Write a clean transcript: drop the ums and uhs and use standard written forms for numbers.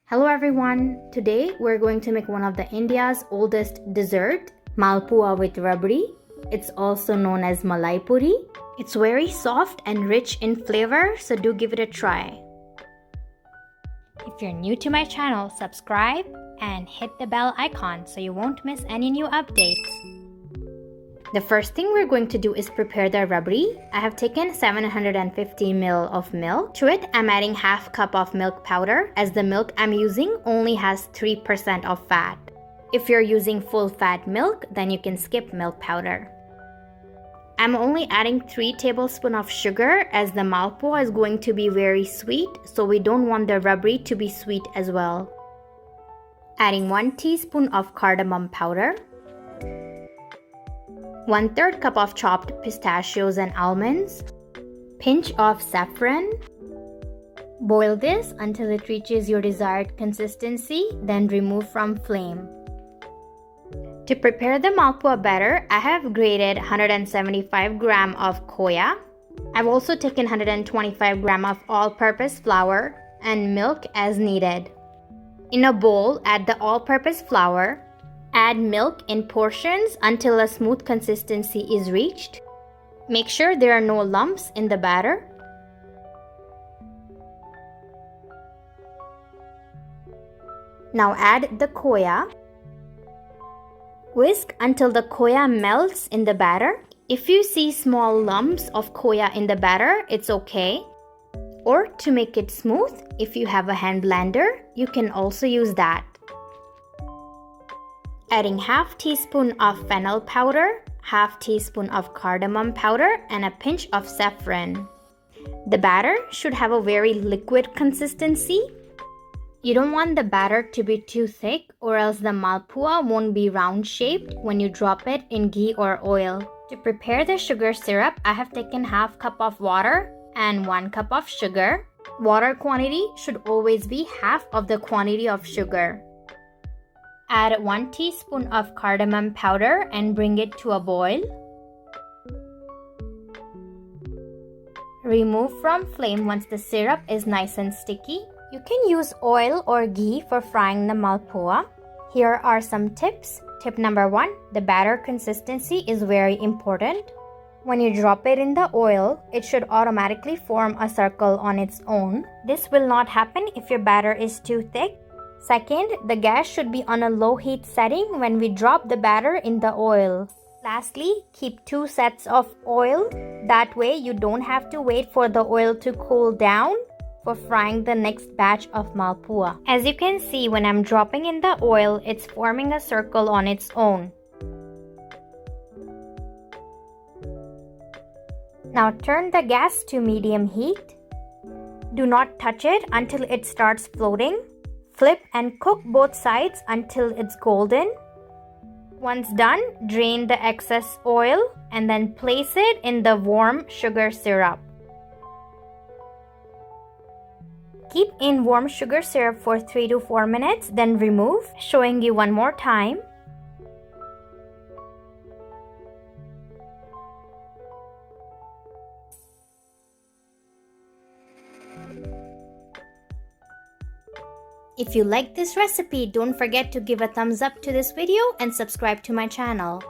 Hello everyone, today we're going to make one of the India's oldest dessert, Malpua with Rabdi. It's also known as Malai Poori. It's very soft and rich in flavor, so do give it a try. If you're new to my channel, subscribe and hit the bell icon so you won't miss any new updates. The first thing we're going to do is prepare the rabdi. I have taken 750 ml of milk. To it, I'm adding half cup of milk powder as the milk I'm using only has 3% of fat. If you're using full fat milk, then you can skip milk powder. I'm only adding 3 tablespoons of sugar as the malpua is going to be very sweet, so we don't want the rabdi to be sweet as well. Adding 1 teaspoon of cardamom powder. 1/3 cup of chopped pistachios and almonds, pinch of saffron. Boil this until it reaches your desired consistency, then remove from flame. To prepare the malpua batter, I have grated 175 gram of khoya. I've also taken 125 gram of all-purpose flour and milk as needed. In a bowl, add the all-purpose flour. Add milk in portions until a smooth consistency is reached. Make sure there are no lumps in the batter. Now add the khoya. Whisk until the khoya melts in the batter. If you see small lumps of khoya in the batter, it's okay. Or to make it smooth, if you have a hand blender, you can also use that. Adding half teaspoon of fennel powder, half teaspoon of cardamom powder, and a pinch of saffron. The batter should have a very liquid consistency. You don't want the batter to be too thick or else the malpua won't be round shaped when you drop it in ghee or oil. To prepare the sugar syrup, I have taken half cup of water and 1 cup of sugar. Water quantity should always be half of the quantity of sugar. Add 1 teaspoon of cardamom powder and bring it to a boil. Remove from flame once the syrup is nice and sticky. You can use oil or ghee for frying the malpua. Here are some tips. Tip number 1, the batter consistency is very important. When you drop it in the oil, it should automatically form a circle on its own. This will not happen if your batter is too thick. Second, the gas should be on a low heat setting when we drop the batter in the oil. Lastly, keep 2 sets of oil. That way you don't have to wait for the oil to cool down for frying the next batch of malpua. As you can see, when I'm dropping in the oil, it's forming a circle on its own. Now turn the gas to medium heat. Do not touch it until it starts floating. Flip and cook both sides until it's golden. Once done, drain the excess oil and then place it in the warm sugar syrup. Keep in warm sugar syrup for 3 to 4 minutes, then remove, showing you one more time. If you like this recipe, don't forget to give a thumbs up to this video and subscribe to my channel.